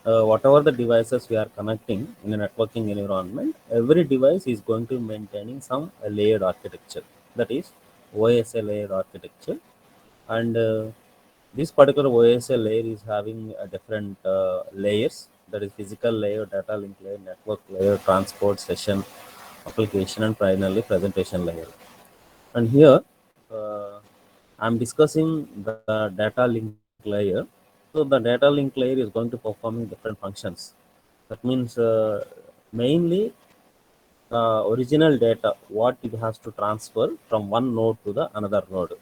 whatever the devices we are connecting in a networking environment, every device is going to be maintaining some layered architecture, that is OSA layered architecture. And this particular OSA layer is having different layers, that is physical layer, data link layer, network layer, transport session, application, and primarily presentation layer. And here uh, I'm discussing the data link layer. So the data link layer is going to performing different functions. That means mainly original data what it has to transfer from one node to the another node,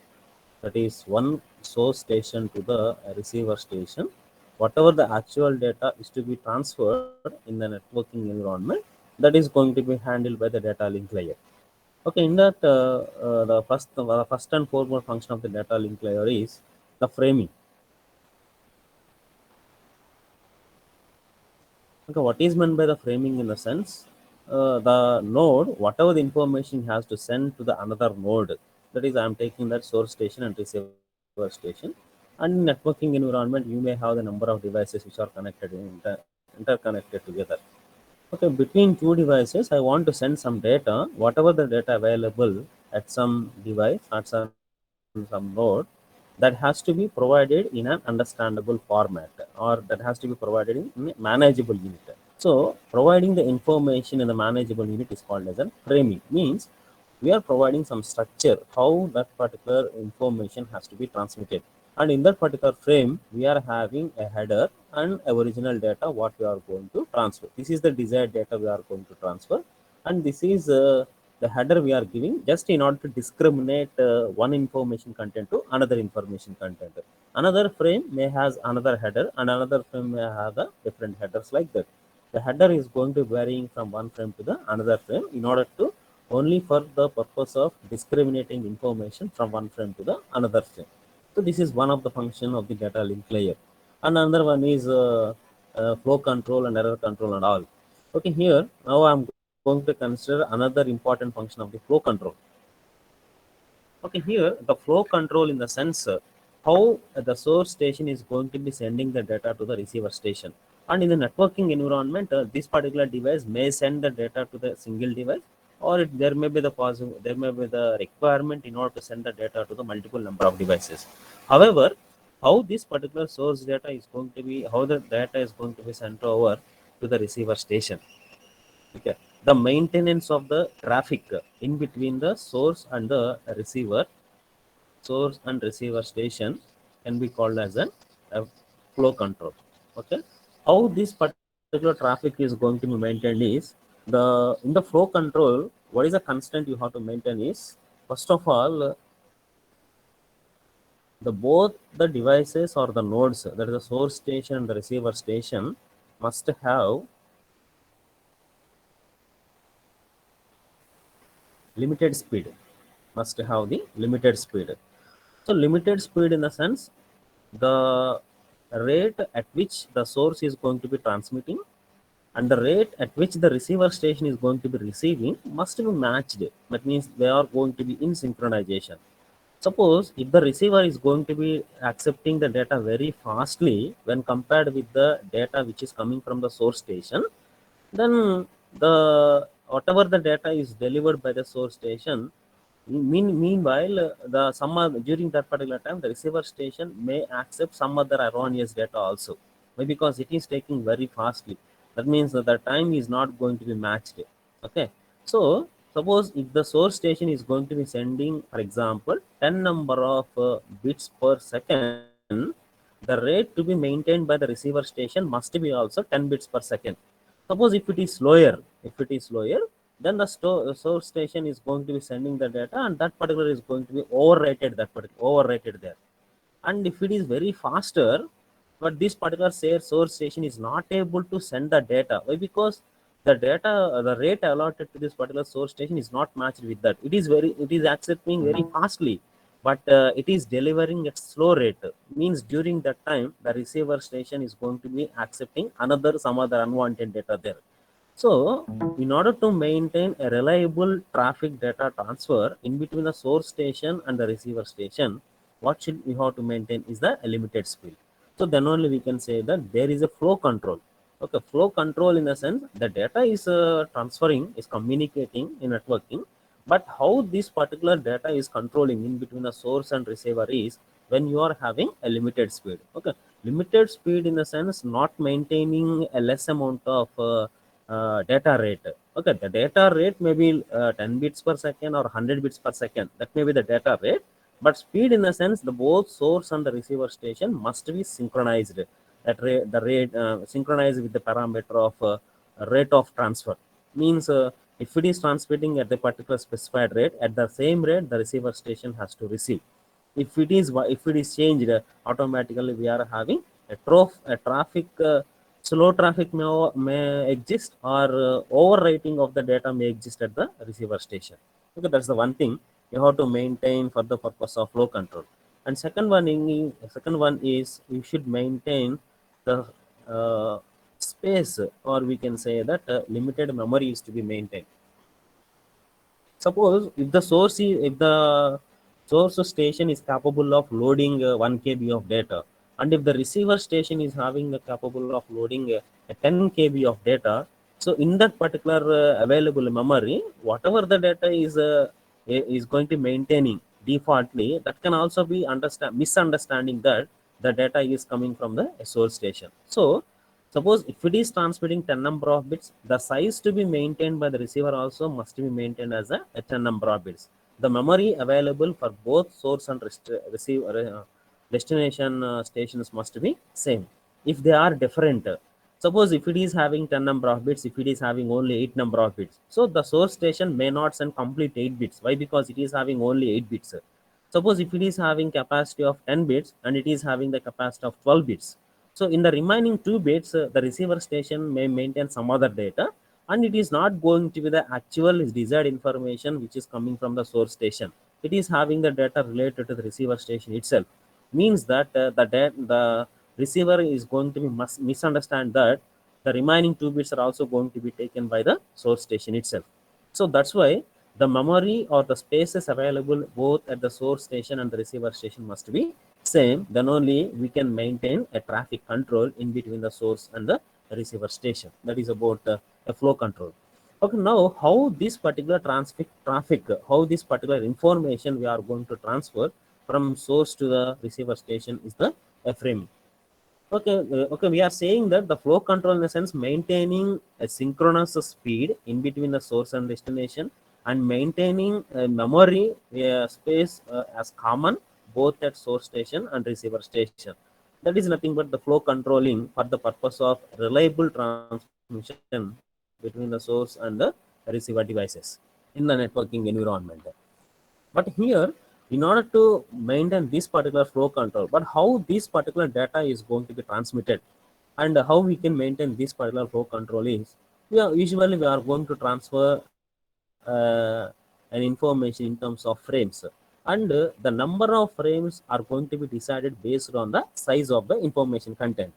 that is one source station to the receiver station. Whatever the actual data is to be transferred in the networking environment, that is going to be handled by the data link layer. Okay, in that the first and foremost function of the data link layer is the framing. Okay, what is meant by the framing in the sense, the node, whatever the information has to send to the another node, that is, I am taking that source station and receiver station. And in networking environment, you may have the number of devices which are connected, interconnected together. Okay, between two devices, I want to send some data, whatever the data available at some device, at some node, that has to be provided in an understandable format, or that has to be provided in a manageable unit. So, providing the information in the manageable unit is called as a framing. Means we are providing some structure how that particular information has to be transmitted. And in that particular frame, we are having a header and a original data what we are going to transfer. This is the desired data we are going to transfer, and this is the header we are giving just in order to discriminate one information content to another information content. Another frame may has another header, and another frame may have the different headers like that. The header is going to varying from one frame to the another frame in order to only for the purpose of discriminating information from one frame to the another frame. So this is one of the function of the data link layer. And another one is flow control and error control and all. Okay, here now I'm going to consider another important function of the flow control. Okay, here the flow control in the sense how the source station is going to be sending the data to the receiver station. And in the networking environment, this particular device may send the data to the single device, or there may be the possible, there may be the requirement in order to send the data to the multiple number of devices. However, how this particular source data is going to be, how the data is going to be sent over to the receiver station. Okay, the maintenance of the traffic in between the source and the receiver, source and receiver station, can be called as a flow control. Okay, how this particular traffic is going to be maintained is, the in the flow control, what is the constant you have to maintain is, first of all, the both the devices or the nodes, that is the source station and the receiver station, must have limited speed, must have the limited speed. So limited speed in the sense, the rate at which the source is going to be transmitting and the rate at which the receiver station is going to be receiving must be matched. That means they are going to be in synchronization. Suppose if the receiver is going to be accepting the data very fastly when compared with the data which is coming from the source station, then the whatever the data is delivered by the source station, meanwhile, the some during that particular time, the receiver station may accept some other erroneous data also, why? Because it is taking very fastly. That means that the time is not going to be matched. Okay, so suppose if the source station is going to be sending, for example, 10 number of bits per second, the rate to be maintained by the receiver station must be also 10 bits per second. Suppose if it is slower, then the source station is going to be sending the data, and that particular is going to be overrated. That particular overrated there. And if it is very faster, but this particular source station is not able to send the data. Why? Because the data, the rate allotted to this particular source station is not matched with that. It is accepting very fastly, but it is delivering at slow rate. Means during that time, the receiver station is going to be accepting another some other unwanted data there. So, in order to maintain a reliable traffic data transfer in between the source station and the receiver station, what should we have to maintain is the limited speed. So then only we can say that there is a flow control. Okay, flow control in the sense the data is transferring, is communicating in networking, but how this particular data is controlling in between the source and receiver is when you are having a limited speed. Okay, limited speed in the sense not maintaining a less amount of data rate. Okay, the data rate may be 10 bits per second or 100 bits per second. That may be the data rate, but speed in the sense the both source and the receiver station must be synchronized. That rate, the rate synchronized with the parameter of rate of transfer means if it is transmitting at the particular specified rate, at the same rate the receiver station has to receive. If it is changed, automatically we are having a traffic slow traffic may exist, or overwriting of the data may exist at the receiver station. Okay, that's the one thing you have to maintain for the purpose of flow control. And second one is you should maintain the space, or we can say that limited memory is to be maintained. Suppose if the source station is capable of loading 1 KB of data, and if the receiver station is having the capable of loading a 10 KB of data, so in that particular available memory, whatever the data is going to maintaining defaultly, that can also be understand misunderstanding that the data is coming from the source station. So suppose if it is transmitting 10 number of bits, the size to be maintained by the receiver also must be maintained as a 10 number of bits. The memory available for both source and destination stations must be same. If they are different, suppose if it is having 10 number of bits, if it is having only 8 number of bits, so the source station may not send complete 8 bits. Why? Because it is having only 8 bits. Suppose if it is having capacity of 10 bits and it is having the capacity of 12 bits, so in the remaining 2 bits, the receiver station may maintain some other data, and it is not going to be the actual desired information which is coming from the source station. It is having the data related to the receiver station itself. Means that the receiver is going to be misunderstand that the remaining 2 bits are also going to be taken by the source station itself. So that's why the memory or the spaces available both at the source station and the receiver station must be same. Then only we can maintain a traffic control in between the source and the receiver station. That is about a flow control. Okay, now how this particular traffic, how this particular information we are going to transfer from source to the receiver station is the framing. Okay, okay, we are saying that the flow control in the sense maintaining a synchronous speed in between the source and destination, and maintaining a memory space as common both at source station and receiver station. That is nothing but the flow controlling for the purpose of reliable transmission between the source and the receiver devices in the networking environment. But here, in order to maintain this particular flow control, but how this particular data is going to be transmitted and how we can maintain this particular flow control is, we are going to transfer an information in terms of frames, and the number of frames are going to be decided based on the size of the information content.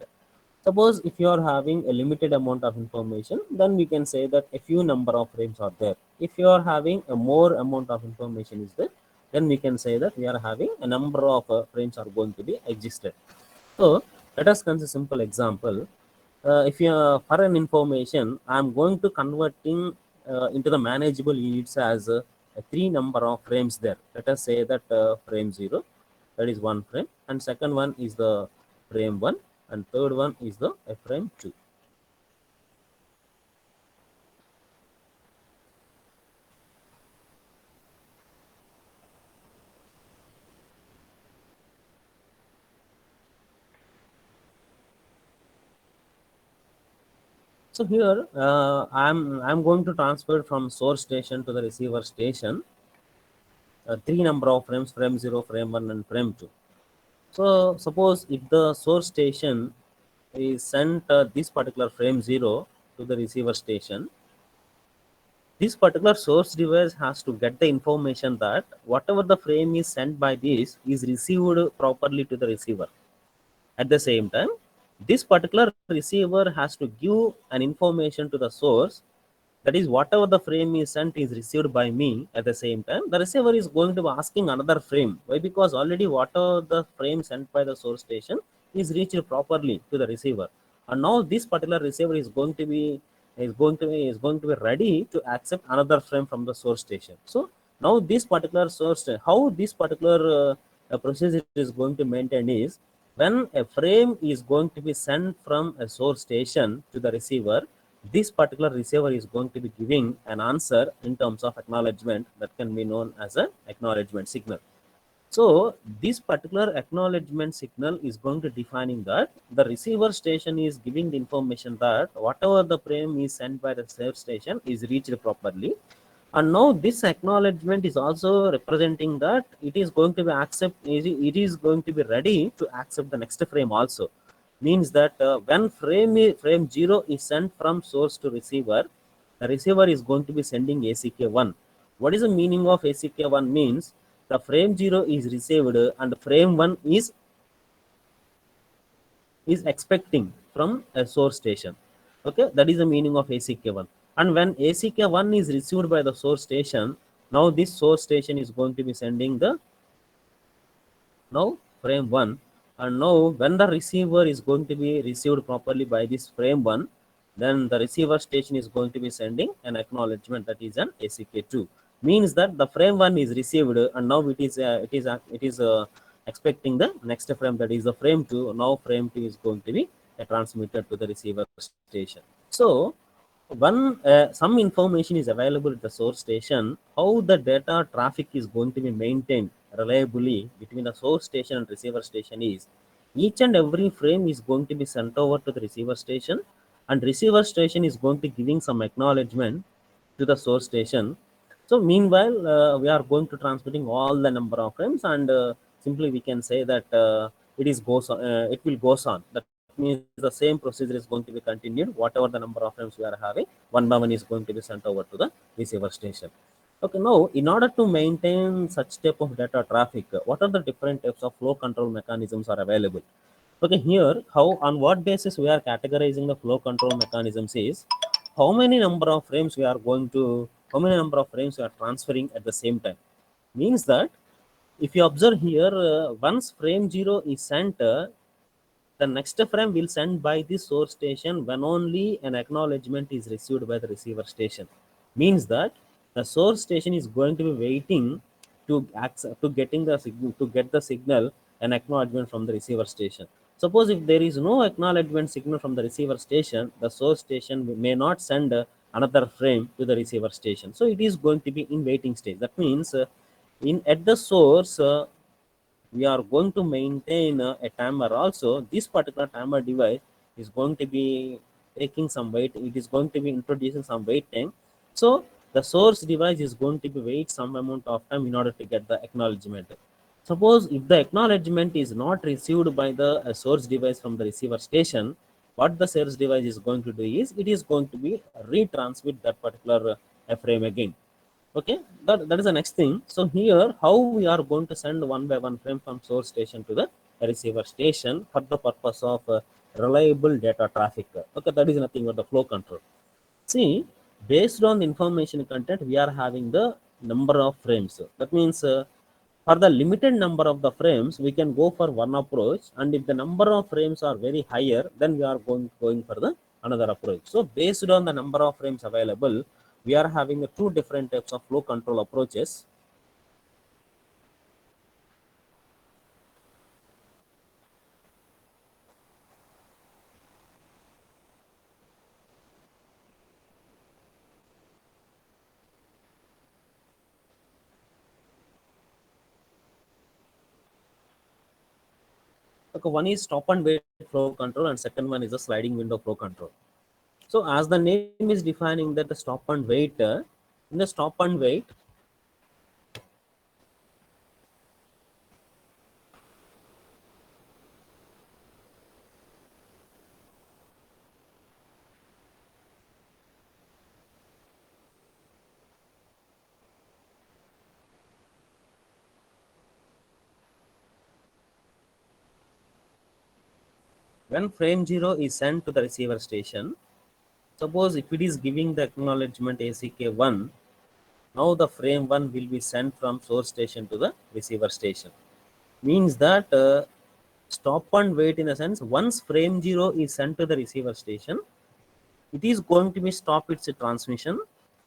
Suppose if you are having a limited amount of information, then we can say that a few number of frames are there. If you are having a more amount of information is there, then we can say that we are having a number of frames are going to be existed. So let us consider simple example. If you for an information, I am going to converting into the manageable units as a three number of frames there. Let us say that frame 0, that is one frame, and second one is the frame 1, and third one is the frame 2. So here I'm going to transfer from source station to the receiver station three number of frames, frame 0, frame 1, and frame 2. So suppose if the source station is sent this particular frame 0 to the receiver station, this particular source device has to get the information that whatever the frame is sent by this is received properly to the receiver. At the same time, this particular receiver has to give an information to the source, that is whatever the frame is sent is received by me. At the same time, the receiver is going to be asking another frame. Why? Because already whatever the frame sent by the source station is reached properly to the receiver. and now this particular receiver is going to be ready to accept another frame from the source station. So now this particular how this particular procedure is going to maintain is, when a frame is going to be sent from a source station to the receiver, this particular receiver is going to be giving an answer in terms of acknowledgement that can be known as a acknowledgement signal. So this particular acknowledgement signal is going to defining that the receiver station is giving the information that whatever the frame is sent by the serve station is reached properly. And now this acknowledgement is also representing that it is going to be it is going to be ready to accept the next frame also. Means that when frame 0 is sent from source to receiver, the receiver is going to be sending ACK1. What is the meaning of ACK1? Means the frame 0 is received and frame 1 is expecting from a source station. Okay, that is the meaning of ACK1. And when ACK1 is received by the source station, now this source station is going to be sending the now frame 1, and now when the receiver is going to be received properly by this frame 1, then the receiver station is going to be sending an acknowledgement that is an ACK2. Means that the frame 1 is received and now it is expecting the next frame, that is the frame 2. Now frame 2 is going to be transmitted to the receiver station. So when some information is available at the source station, how the data traffic is going to be maintained reliably between the source station and receiver station is, each and every frame is going to be sent over to the receiver station, and receiver station is going to giving some acknowledgement to the source station. So meanwhile, we are going to transmitting all the number of frames, and simply we can say that it will goes on. That means the same procedure is going to be continued. Whatever the number of frames we are having, one by one is going to be sent over to the receiver station. Okay, now in order to maintain such type of data traffic, what are the different types of flow control mechanisms are available? Okay, here how on what basis we are categorizing the flow control mechanisms is, how many number of frames we are transferring at the same time. Means that if you observe here, once frame 0 is sent, the next frame will send by the source station when only an acknowledgement is received by the receiver station. Means that the source station is going to be waiting to getting the signal, to get the signal and acknowledgement from the receiver station. Suppose if there is no acknowledgement signal from the receiver station, the source station may not send another frame to the receiver station. So it is going to be in waiting stage. That means in at the source, we are going to maintain a timer also. This particular timer device is going to be taking some wait, it is going to be introducing some wait time. So the source device is going to be wait some amount of time in order to get the acknowledgement. Suppose if the acknowledgement is not received by the source device from the receiver station, what the source device is going to do is, it is going to be retransmit that particular frame again. Okay, that is the next thing. So here how we are going to send one by one frame from source station to the receiver station for the purpose of reliable data traffic. Okay, that is nothing but the flow control. See, based on the information content, we are having the number of frames. That means for the limited number of the frames, we can go for one approach, and if the number of frames are very higher, then we are going for the another approach. So based on the number of frames available, we are having two different types of flow control approaches. Okay, one is stop and wait flow control, and second one is a sliding window flow control. So as the name is defining that the stop and wait, in the stop and wait, when frame 0 is sent to the receiver station, suppose if it is giving the acknowledgement ACK1, now the frame 1 will be sent from source station to the receiver station. Means that Stop and wait in a sense, once frame 0 is sent to the receiver station, it is going to be stop its transmission,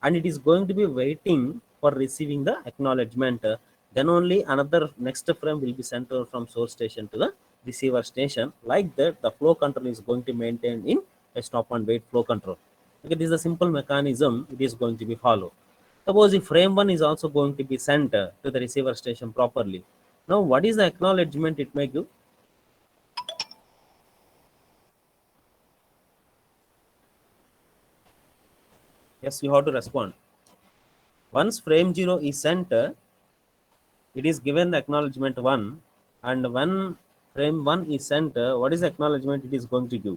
and it is going to be waiting for receiving the acknowledgement. Then only another next frame will be sent from source station to the receiver station. Like that, the flow control is going to maintain in a stop and wait flow control. Okay, this is a simple mechanism it is going to be followed. Suppose if frame 1 is also going to be sent to the receiver station properly. Now, what is the acknowledgement it may give? Yes, you have to respond. Once frame 0 is sent, it is given the acknowledgement 1, and when frame 1 is sent, what is the acknowledgement it is going to give?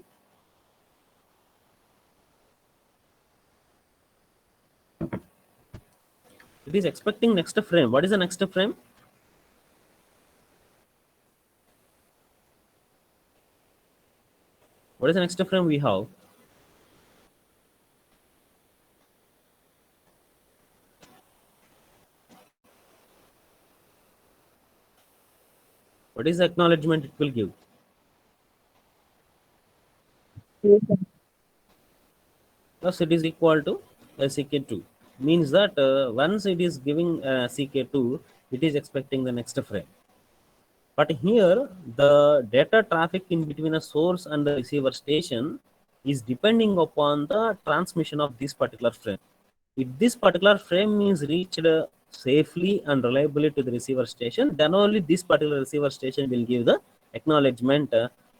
It is expecting next frame. What is the next frame? What is the next frame we have? What is the acknowledgement it will give? Plus it is equal to CK2. Means that once it is giving CK2, it is expecting the next frame. But here, the data traffic in between a source and the receiver station is depending upon the transmission of this particular frame. If this particular frame is reached safely and reliably to the receiver station, then only this particular receiver station will give the acknowledgement,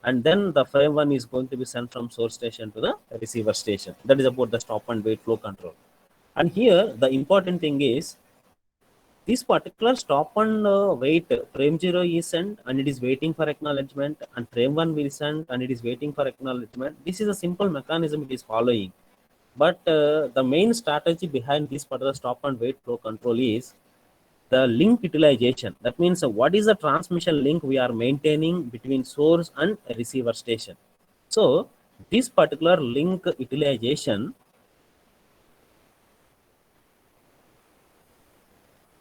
and then the frame 1 is going to be sent from source station to the receiver station. That is about the stop and wait flow control. And here, the important thing is, this particular stop and wait, frame 0 is sent and it is waiting for acknowledgement, and frame 1 will send and it is waiting for acknowledgement. This is a simple mechanism it is following. But the main strategy behind this particular stop and wait flow control is the link utilization. That means what is the transmission link we are maintaining between source and receiver station. So this particular link utilization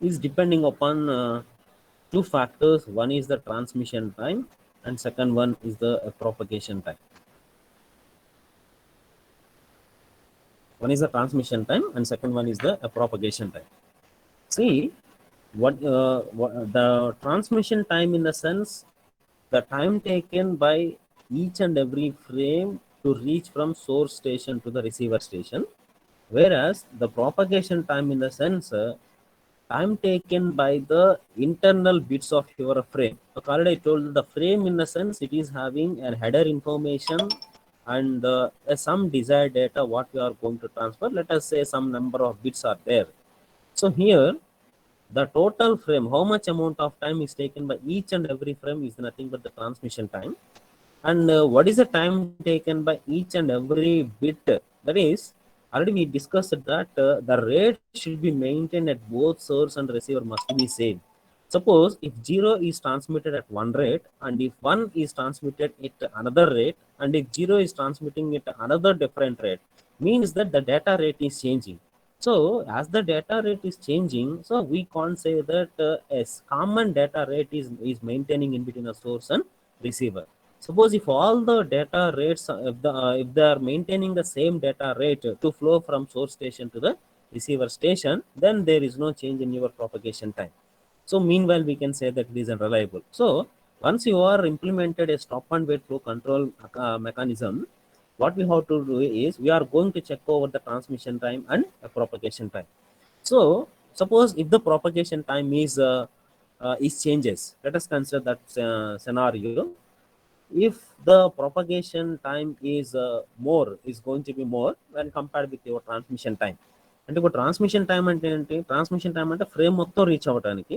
is depending upon two factors. One is the transmission time, and second one is the propagation time. One is the transmission time, and second one is the propagation time. See, what the transmission time in the sense, the time taken by each and every frame to reach from source station to the receiver station, whereas the propagation time in the sense, time taken by the internal bits of your frame. So already I told the frame in the sense it is having a header information and some desired data what we are going to transfer. Let us say some number of bits are there. So here the total frame, how much amount of time is taken by each and every frame is nothing but the transmission time. And what is the time taken by each and every bit? That is, already we discussed that the rate should be maintained at both source and receiver must be same. Suppose if 0 is transmitted at one rate, and if 1 is transmitted at another rate, and if 0 is transmitting at another different rate, means that the data rate is changing. So as the data rate is changing, so we can't say that a common data rate is maintaining in between a source and receiver. Suppose if all the data rates, if they are maintaining the same data rate to flow from source station to the receiver station, then there is no change in your propagation time. So meanwhile, we can say that it is unreliable. So once you are implemented a stop and wait flow control mechanism, what we have to do is we are going to check over the transmission time and propagation time. So suppose if the propagation time is changes, let us consider that scenario. If the propagation time is going to be more when compared with your transmission time. అంటే ఇప్పుడు transmission time అంటే ఏంటి? Transmission time అంటే frame మొత్తం reach అవ్వడానికి.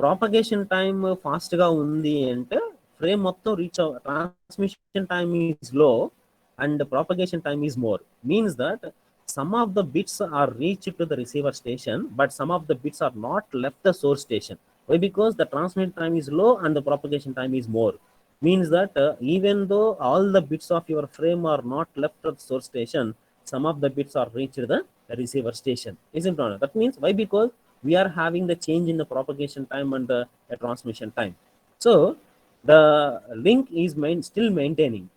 Propagation time ఫాస్ట్గా ఉంది అంటే ఫ్రేమ్ మొత్తం reach transmission time is low and propagation time is more. Means that some of the bits are reached to the receiver station, but some of the bits are not left the source station. Why? Because the transmission time is low and the propagation time is more. Means that even though all the bits of your frame are not left at the source station, some of the bits are reached the receiver station. Isn't it? That means why? Because we are having the change in the propagation time and the transmission time. So the link is still maintaining.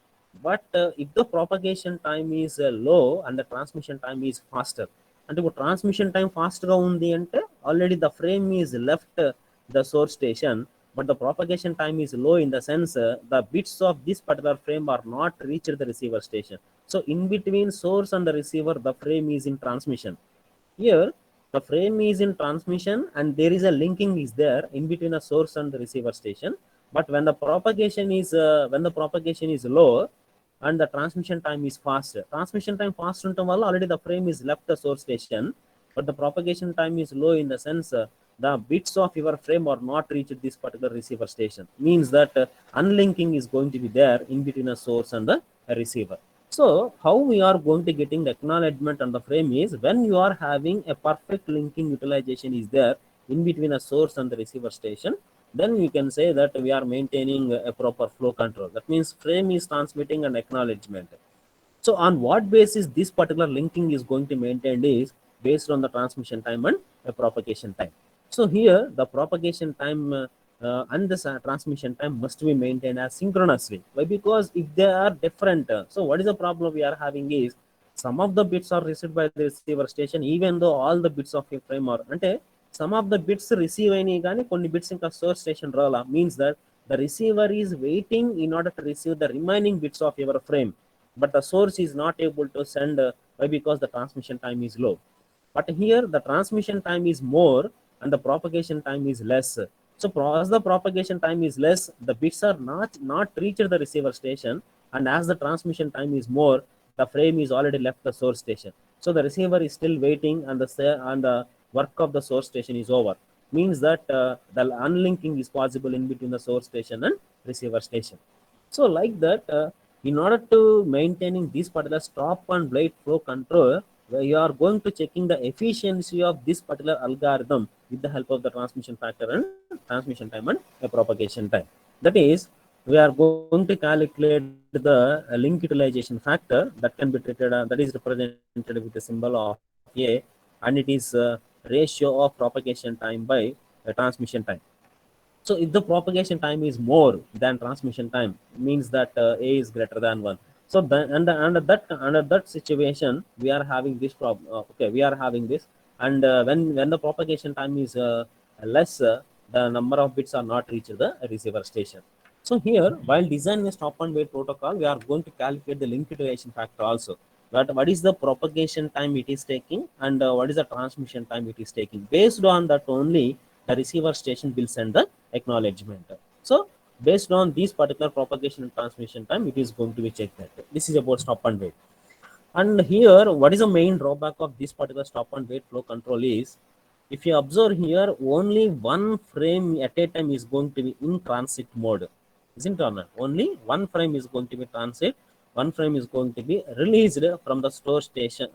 But if the propagation time is low and the transmission time is faster, అంటే ఇప్పుడు transmission time ఫాస్ట్గా ఉంది అంటే already the frame is left the source station, but the propagation time is low in the sense the bits of this particular frame are not reached the receiver station. So in between source and the receiver, the frame is in transmission. Here the frame is in transmission and there is a linking is there in between the source and the receiver station. But when the propagation is low and the transmission time is fast, transmission time fast untam valla already the frame is left the source station, but the propagation time is low in the sense the bits of your frame are not reached this particular receiver station, means that unlinking is going to be there in between a source and the receiver. So how we are going to getting the acknowledgement on the frame is when you are having a perfect linking utilization is there in between a source and the receiver station, then we can say that we are maintaining a proper flow control. That means frame is transmitting an acknowledgement. So on what basis this particular linking is going to maintained is based on the transmission time and propagation time. So here the propagation time and the transmission time must be maintained as synchronously. Why? Because if they are different, so what is the problem we are having is some of the bits are received by the receiver station even though all the bits of a frame are అంటే some of the bits receive అయినాయి కానీ కొన్ని bits ఇంకా source station రాలా, means that the receiver is waiting in order to receive the remaining bits of your frame, but the source is not able to send. Why? Because the transmission time is low. But here the transmission time is more and the propagation time is less. So as the propagation time is less, the bits are not reached the receiver station, and as the transmission time is more, the frame is already left the source station. So the receiver is still waiting and the work of the source station is over, means that the unlinking is possible in between the source station and receiver station. So like that, in order to maintaining this particular stop and blade flow control, you are going to checking the efficiency of this particular algorithm with the help of the transmission factor and transmission time and the propagation time. That is, we are going to calculate the link utilization factor that can be treated, that is represented with the symbol of A, and it is ratio of propagation time by transmission time. So if the propagation time is more than transmission time, means that A is greater than 1. So then, under that situation, we are having this problem. Okay, we are having this, and when the propagation time is less, the number of bits are not reached the receiver station. So here, while designing a stop and wait protocol, we are going to calculate the link utilization factor also. But what is the propagation time it is taking, and what is the transmission time it is taking? Based on that only, the receiver station will send the acknowledgement. So based on this particular propagation and transmission time, it is going to be checked that. This is about stop and wait. And here, what is the main drawback of this particular stop and wait flow control is, if you observe here, only one frame at a time is going to be in transit mode. Isn't it or not? Only one frame is going to be transit. One frame is going to be released from the source station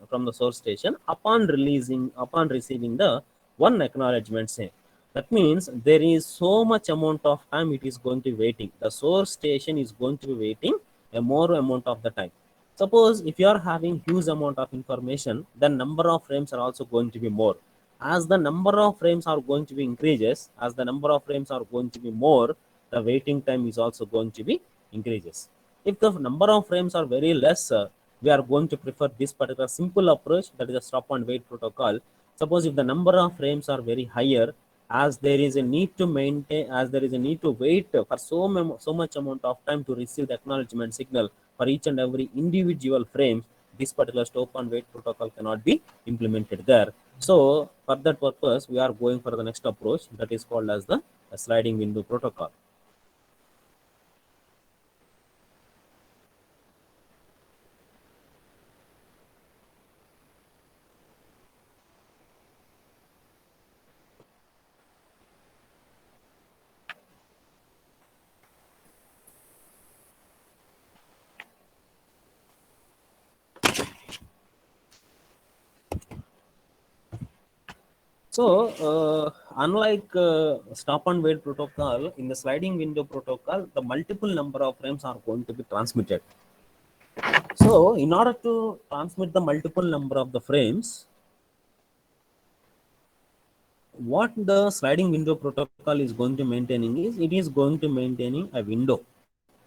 upon receiving the one acknowledgement say. That means there is so much amount of time it is going to be waiting. The source station is going to be waiting a more amount of the time. Suppose if you are having huge amount of information, then number of frames are also going to be more. As the number of frames are going to be increases, as the number of frames are going to be more, the waiting time is also going to be increases. If the number of frames are very less, we are going to prefer this particular simple approach, that is a stop and wait protocol. Suppose if the number of frames are very higher, as there is a need to maintain, as there is a need to wait for so much amount of time to receive the acknowledgement signal for each and every individual frame, this particular stop and wait protocol cannot be implemented there. So for that purpose, we are going for the next approach, that is called as the sliding window protocol. So, unlike stop and wait protocol, in the sliding window protocol, the multiple number of frames are going to be transmitted. So, in order to transmit the multiple number of the frames, what the sliding window protocol is going to maintaining is, it is going to maintaining a window.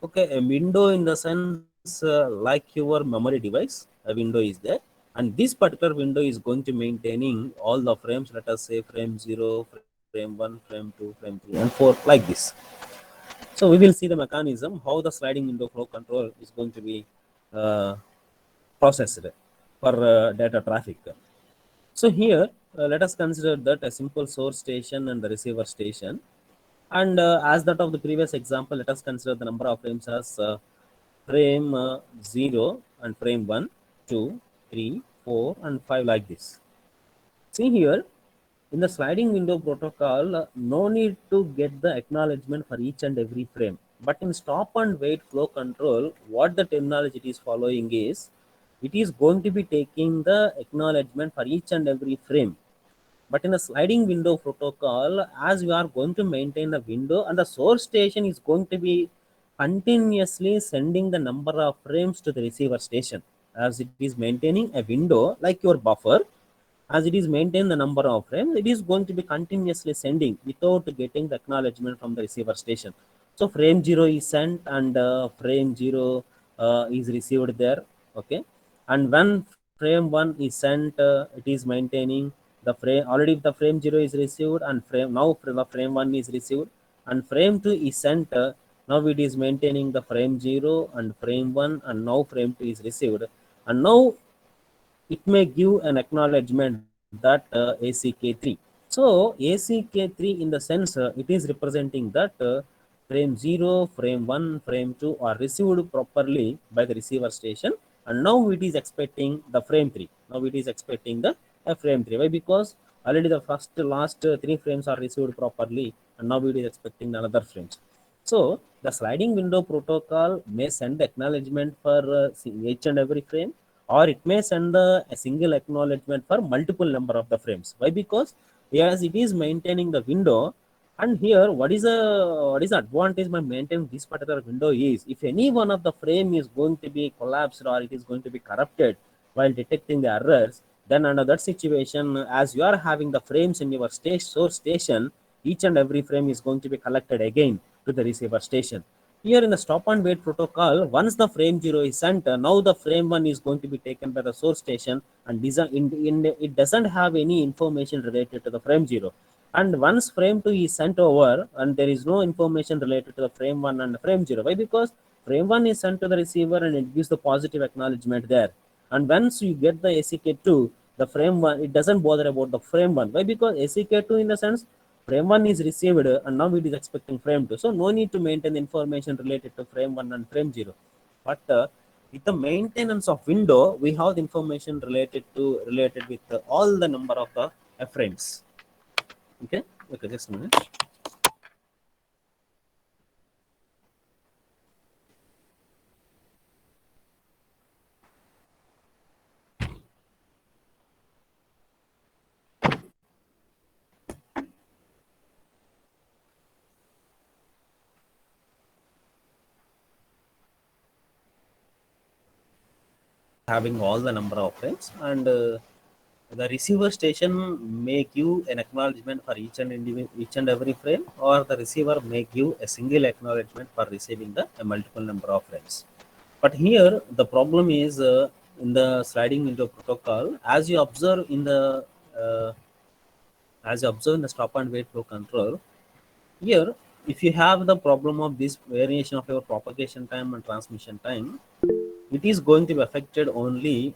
Okay, a window in the sense like your memory device, a window is there, and this particular window is going to maintaining all the frames. Let us say frame 0, frame 1, frame 2, frame 3, and 4, like this. So we will see the mechanism how the sliding window flow control is going to be uh, processed for data traffic. So here, let us consider that a simple source station and the receiver station. And as that of the previous example, let us consider the number of frames as frame 0 and frame 1, 2, 3, 4, and 5, like this. See here, in the sliding window protocol, no need to get the acknowledgement for each and every frame. But in stop and wait flow control, what the terminology it is following is, it is going to be taking the acknowledgement for each and every frame. But in a sliding window protocol, as we are going to maintain the window, and the source station is going to be continuously sending the number of frames to the receiver station, as it is maintaining a window like your buffer. As it is maintain the number of frames, it is going to be continuously sending without getting the acknowledgement from the receiver station. So frame 0 is sent, and frame 0 is received there. Okay, and when frame 1 is sent, it is maintaining the frame. Already the frame 0 is received, and frame now the frame 1 is received, and frame 2 is sent. Now it is maintaining the frame 0 and frame 1, and now frame 2 is received, and now it may give an acknowledgement that ACK3. So ACK3, in the sense, it is representing that frame 0, frame 1, frame 2 are received properly by the receiver station, and now it is expecting the frame 3. Now it is expecting the frame 3. Why? Because already the last 3 frames are received properly, and now it is expecting another frames. So the sliding window protocol may send the acknowledgement for each and every frame, or it may send a single acknowledgement for multiple number of the frames. Why? Because as it is maintaining the window, and here what is the advantage by maintaining this particular window is, if any one of the frame is going to be collapsed or it is going to be corrupted while detecting the errors, then under that situation, as you are having the frames in your source station, each and every frame is going to be collected again to the receiver station. Here in the stop and wait protocol, once the frame 0 is sent, now the frame 1 is going to be taken by the source station, and it doesn't have any information related to the frame 0. And once frame 2 is sent over, and there is no information related to the frame 1 and frame 0. Why? Because frame 1 is sent to the receiver and it gives the positive acknowledgement there. And once you get the ACK2, the frame 1, it doesn't bother about the frame 1. Why? Because ACK2, in the sense, frame 1 is received, and now it is expecting frame 2. So no need to maintain information related to frame 1 and frame 0. But with the maintenance of window, we have the information related with all the number of the frames. Okay, okay, just a minute. Having all the number of frames, and the receiver station may give an acknowledgement for each and every frame, or the receiver may give a single acknowledgement for receiving the multiple number of frames. But here the problem is, in the sliding window protocol, uh, as you observe in the stop and wait flow control. Here, if you have the problem of this variation of your propagation time and transmission time, it is going to be affected only.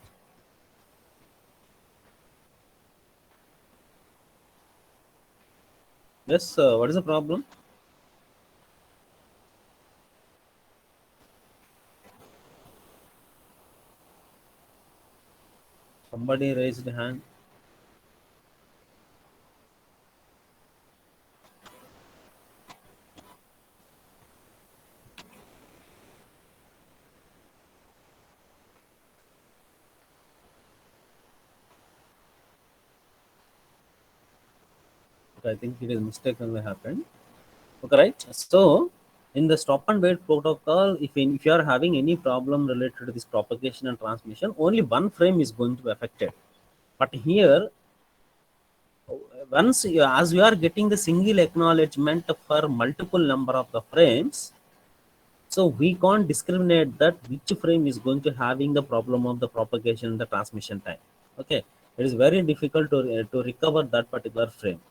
Yes, what is the problem? Somebody raised hand. Okay, I think it is mistakenly happened. Okay, right. So in the stop and wait protocol, if you are having any problem related to this propagation and transmission, only one frame is going to be affected. But here, once as you are getting the single acknowledgement for multiple number of the frames, so we can't discriminate that which frame is going to having the problem of the propagation and the transmission time. Okay, it is very difficult to recover that particular frame.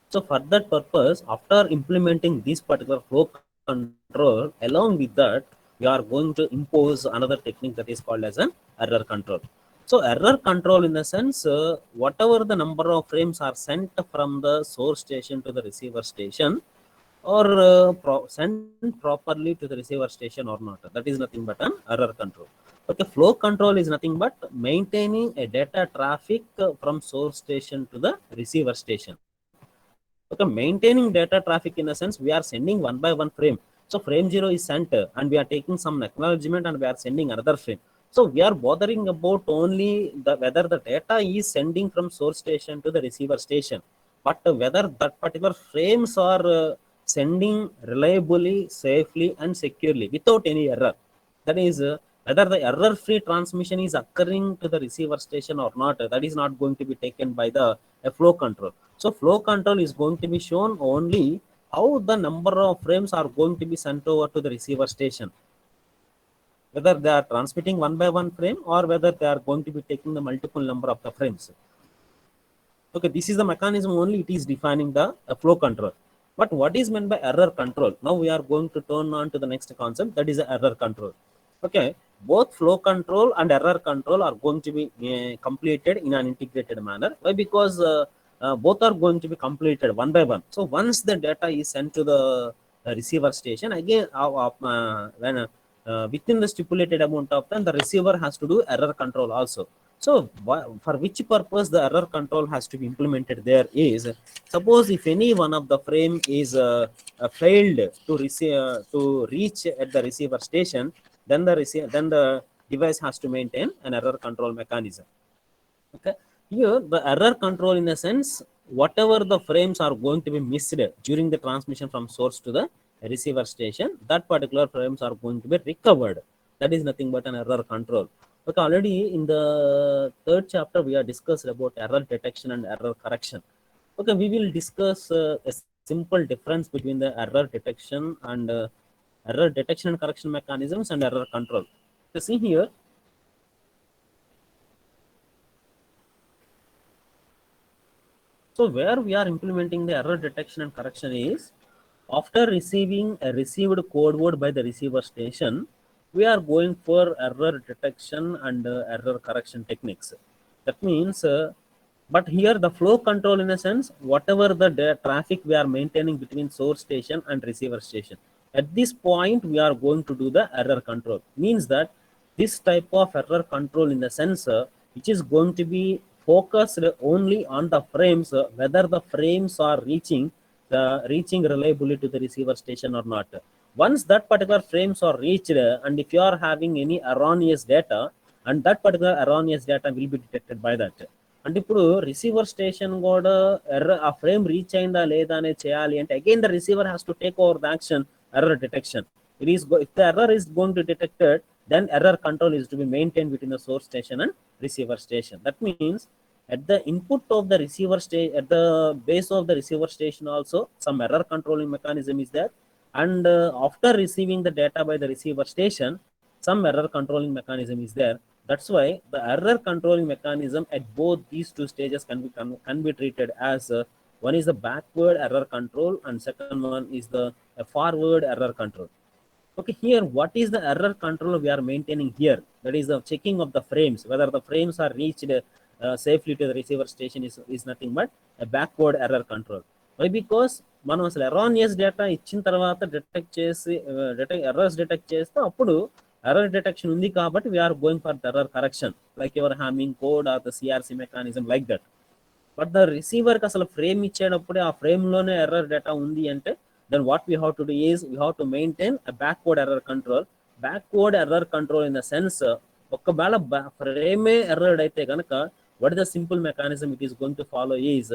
So for that purpose, after implementing this particular flow control, along with that, we are going to impose another technique that is called as an error control. So error control in the sense, whatever the number of frames are sent from the source station to the receiver station, or sent properly to the receiver station or not, that is nothing but an error control. Okay, flow control is nothing but maintaining a data traffic from source station to the receiver station. Okay, maintaining data traffic in a sense, we are sending one by one frame. So frame 0 is sent, and we are taking some acknowledgement and we are sending another frame. So we are bothering about only the whether the data is sending from source station to the receiver station, but whether that particular frames are sending reliably, safely, and securely without any error. That is, whether the error-free transmission is occurring to the receiver station or not, that is not going to be taken by the flow control. So flow control is going to be shown only how the number of frames are going to be sent over to the receiver station, whether they are transmitting one by one frame or whether they are going to be taking the multiple number of the frames. Okay, this is the mechanism only, it is defining the flow control. But what is meant by error control? Now we are going to turn on to the next concept, that is the error control. Okay, both flow control and error control are going to be completed in an integrated manner. Why? Because both are going to be completed one by one. So once the data is sent to the receiver station, again when within the stipulated amount of time, the receiver has to do error control also. So for which purpose the error control has to be implemented there is, suppose if any one of the frame is failed to receive to reach at the receiver station, then the device has to maintain an error control mechanism. Okay, here the error control in a sense, whatever the frames are going to be missed during the transmission from source to the receiver station, that particular frames are going to be recovered. That is nothing but an error control. Okay, already in the third chapter we are discussed about error detection and error correction. Okay, we will discuss a simple difference between the error detection and error detection and correction mechanisms and error control. So see here, so where we are implementing the error detection and correction is, after receiving a received code word by the receiver station, we are going for error detection and error correction techniques. That means, but here the flow control in a sense, whatever the traffic we are maintaining between source station and receiver station. At this point, we are going to do the error control. Means that this type of error control in the sense, which is going to be focused only on the frames, whether the frames are reaching reliably to the receiver station or not. Once that particular frames are reached, and if you are having any erroneous data, and that particular erroneous data will be detected by that. And ఇప్పుడు receiver station కూడా ఆ frame reach అయిందా లేదా అనేది చేయాలి అంటే again the receiver has to take over the action error detection. If the error is going to be detected, then error control is to be maintained between the source station and receiver station. That means at the input of the receiver station, at the base of the receiver station also, some error controlling mechanism is there. And after receiving the data by the receiver station, some error controlling mechanism is there. That's why the error controlling mechanism at both these two stages can be treated as one is the backward error control and second one is the forward error control. Okay, here what is the error control we are maintaining here? That is the checking of the frames, whether the frames are reached safely to the receiver station is nothing but a backward error control. Why? Because మనం అసలు erroneous data ఇచ్చిన తర్వాత detect చేసి errors detect చేస్తే అప్పుడు error detection ఉంది కాబట్టి we're going for the error correction like your Hamming code or the CRC mechanism like that. But the రిసీవర్కి అసలు ఫ్రేమ్ ఇచ్చేటప్పుడే ఆ ఫ్రేమ్లోనే ఎర్రర్ డేటా ఉంది అంటే then what we have to do is we have to maintain a backward error control. Backward error control in the sense, ఒకవేళ ఫ్రేమే ఎర్రర్డ్ అయితే కనుక what is the simple mechanism it is going to follow is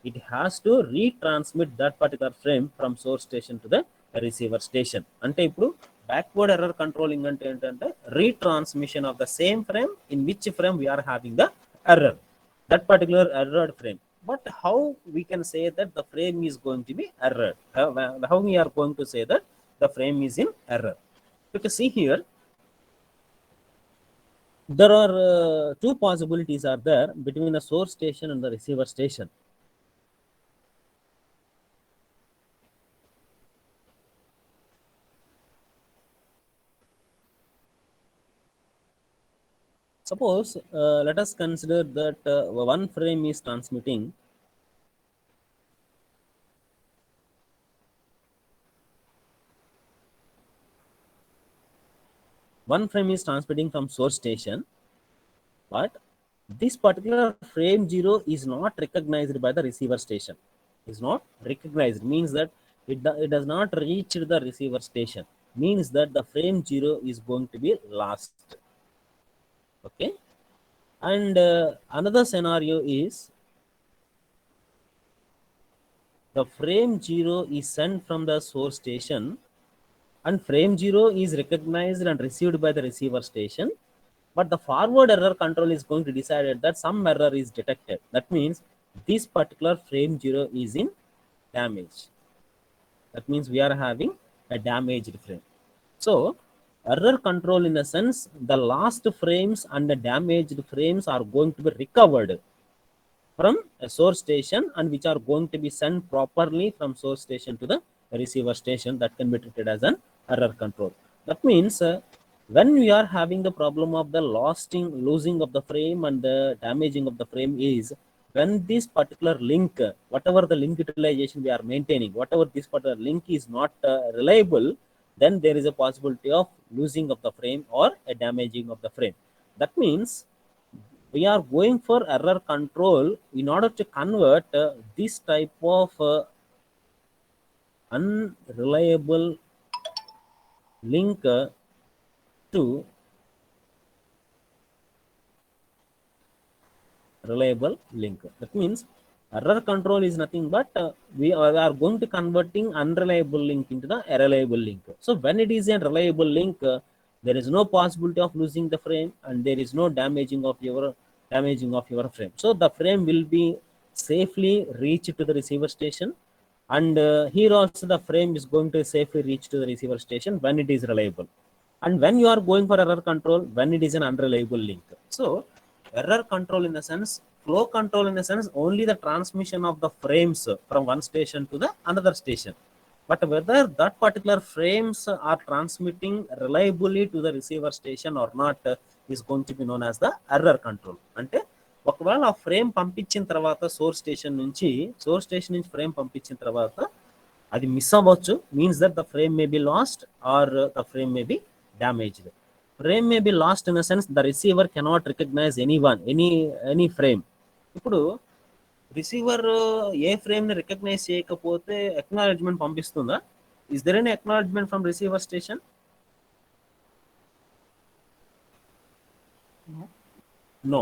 it has to retransmit that particular frame from source station to the receiver station. అంటే ఇప్పుడు backward error controlling అంటే ఏంటంటే retransmission of the same frame in which frame we are having the error, that particular errored frame. But how we can say that the frame is going to be error? How we are going to say that the frame is in error? Because see here, there are two possibilities are there between the source station and the receiver station. Suppose let us consider that one frame is transmitting, from source station, but this particular frame 0 is not recognized by the receiver station. Is not recognized means that it does not reach the receiver station, means that the frame 0 is going to be lost. Okay. And another scenario is the frame 0 is sent from the source station, and frame 0 is recognized and received by the receiver station, but the forward error control is going to decide that some error is detected. That means this particular frame 0 is in damage. That means we are having a damaged frame. So error control, in a sense, the lost frames and the damaged frames are going to be recovered from a source station, and which are going to be sent properly from source station to the receiver station. That can be treated as an error control. That means when we are having the problem of the losing of the frame and the damaging of the frame is when this particular link, whatever the link utilization we are maintaining, whatever this particular link is not reliable, then there is a possibility of losing of the frame or a damaging of the frame. That means we are going for error control in order to convert this type of unreliable link to reliable link. That means error control is nothing but we are going to converting unreliable link into the reliable link. So when it is a reliable link, there is no possibility of losing the frame, and there is no damaging of your frame. So the frame will be safely reached to the receiver station, and here also the frame is going to safely reach to the receiver station when it is reliable. And when you are going for error control, when it is an unreliable link. So error control, in the sense, flow control in the sense, only the transmission of the frames from one station to the another station. But whether that particular frames are transmitting reliably to the receiver station or not is going to be known as the error control. అంటే ఒకవేళ ఆ frame పంపించిన తర్వాత source station నుంచి frame పంపించిన తర్వాత అది miss అవ్వచ్చు, means that the frame may be lost or the frame may be damaged. Frame may be lost in the sense the receiver cannot recognise any frame. ఇప్పుడు receiver ఏ frame ని recognise చేయకపోతే acknowledgement పంపిస్తుందా? Is there any acknowledgement from receiver station? No.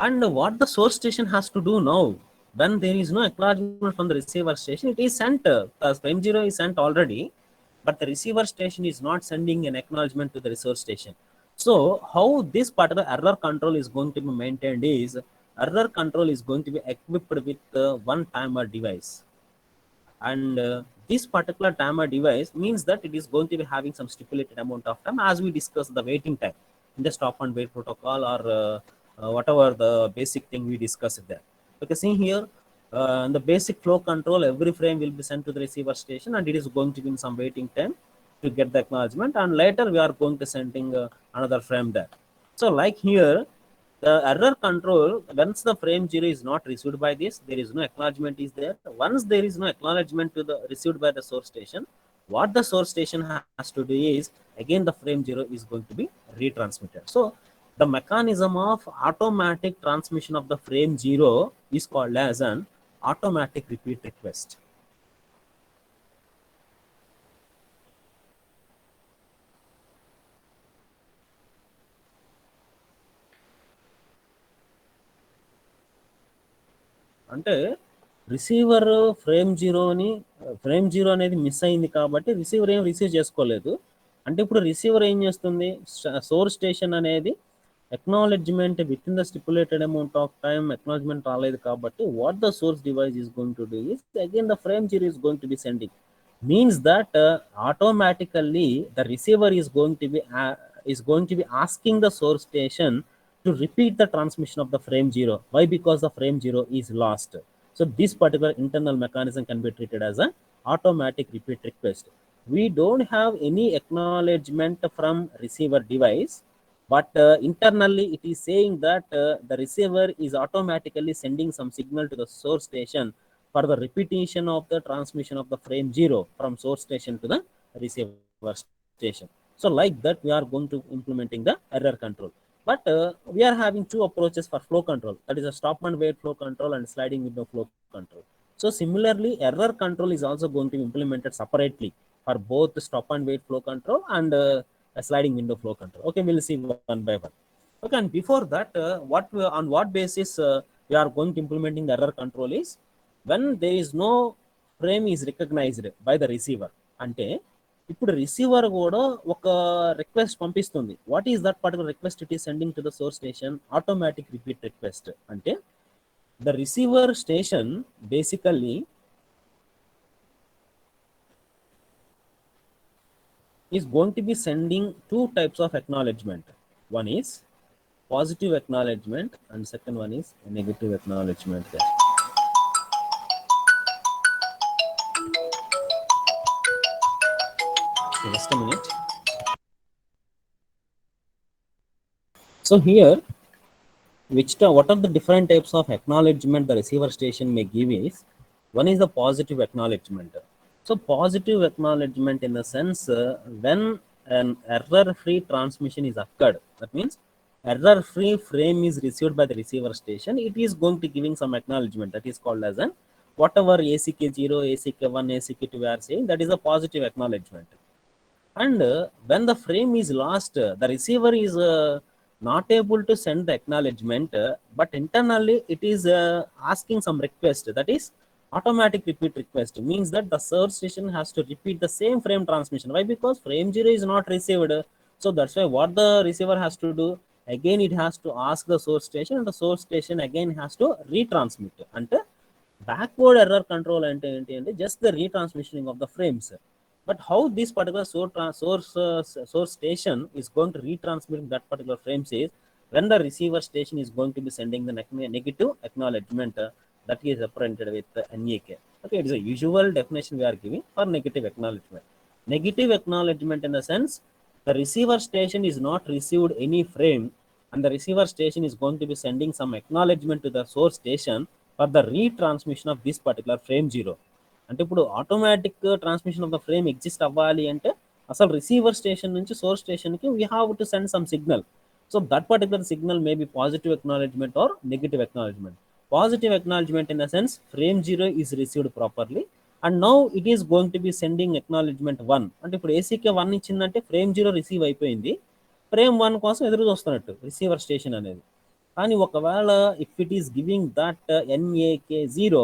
And what the source station has to do now, when there is no acknowledgement from the receiver station, it is sent, the frame 0 is sent already, but the receiver station is not sending an acknowledgement to the resource station. So how this particular error control is going to be maintained is, error control is going to be equipped with one timer device, and this particular timer device means that it is going to be having some stipulated amount of time, as we discussed the waiting time in the stop and wait protocol, or whatever the basic thing we discussed there. Okay, see here, in the basic flow control, every frame will be sent to the receiver station, and it is going to be in some waiting time to get the acknowledgement, and later we are going to sending another frame there. So like here, the error control, once the frame 0 is not received by this, there is no acknowledgement is there. Once there is no acknowledgement to the received by the source station, what the source station has to do is, again the frame 0 is going to be retransmitted. So the mechanism of automatic transmission of the frame 0 is called as an automatic repeat request. అంటే receiver frame zero అనేది miss అయింది కాబట్టి receiver ఏం receive చేసుకోలేదు. అంటే ఇప్పుడు receiver ఏం చేస్తుంది, సోర్స్ స్టేషన్ అనేది acknowledgement within the stipulated amount of time acknowledgement రాలేదు కాబట్టి what the source device is going to do is again the frame 0 is going to be sending, means that automatically the receiver is going to be asking the source station to repeat the transmission of the frame 0. Why? Because the frame 0 is lost. So this particular internal mechanism can be treated as an automatic repeat request. We don't have any acknowledgement from receiver device, but internally it is saying that the receiver is automatically sending some signal to the source station for the repetition of the transmission of the frame 0 from source station to the receiver station. So like that we are going to implementing the error control. But we are having two approaches for flow control, that is a stop and wait flow control and sliding window flow control. So similarly error control is also going to be implemented separately for both stop and wait flow control and a sliding window flow control. Okay, we'll see one by one. Okay, and before that on what basis we are going to implementing the error control is when there is no frame is recognized by the receiver. అంటే ఇప్పుడు receiver కూడా ఒక request పంపిస్తుంది. What is that particular request it is sending to the source station? Automatic repeat request. అంటే the receiver station basically is going to be sending two types of acknowledgement. One is positive acknowledgement and second one is negative acknowledgement. Just a minute. So here what are the different types of acknowledgement the receiver station may give is, one is the positive acknowledgement. So positive acknowledgement in the sense when an error-free transmission is occurred, that means error-free frame is received by the receiver station, it is going to giving some acknowledgement that is called as an whatever ACK0, ACK1, ACK2 we are saying, that is a positive acknowledgement. And when the frame is lost, the receiver is not able to send the acknowledgement, but internally it is asking some request, that is automatic repeat request, means that the source station has to repeat the same frame transmission. Why? Because frame 0 is not received. So that's why what the receiver has to do, again it has to ask the source station and the source station again has to retransmit. And backward error control ante just the retransmissioning of the frames. But how this particular source station is going to retransmit that particular frames is when the receiver station is going to be sending the negative acknowledgement that is represented with the NAK. Okay, it is a usual definition we are giving for negative acknowledgement. Negative acknowledgement in the sense the receiver station is not received any frame and the receiver station is going to be sending some acknowledgement to the source station for the retransmission of this particular frame 0. అంటే ఇప్పుడు automatic transmission of the frame exist అవ్వాలి అంటే అసలు receiver station నుంచి source స్టేషన్కి we have to send some signal. So that particular signal may be positive acknowledgement or negative acknowledgement. Positive acknowledgement in the sense frame 0 is received properly and now it is going to be sending acknowledgement 1. అంటే ఇప్పుడు ACK 1 ఇచ్చిందంటే frame 0 receive అయిపోయింది, frame 1 కోసం ఎదురు చూస్తున్నట్టు receiver station అనేది. కానీ ఒకవేళ if it is giving that NAK0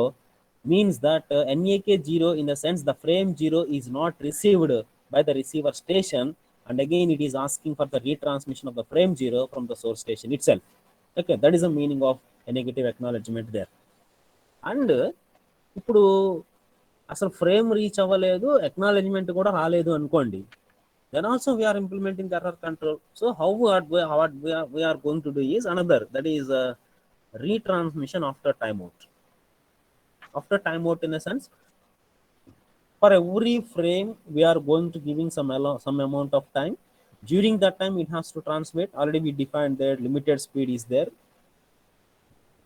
means that NAK0 in the sense the frame 0 is not received by the receiver station and again it is asking for the retransmission of the frame 0 from the source station itself. Okay, that is the meaning of a negative acknowledgement there. And ఇప్పుడు అసలు frame reach అవ్వలేదు, acknowledgement కూడా రాలేదు అనుకోండి, then also we are implementing the error control. So how we are going to do is another, that is retransmission after timeout. After timeout in a sense, for every frame we are going to giving some amount of time. During that time it has to transmit. Already we defined that limited speed is there.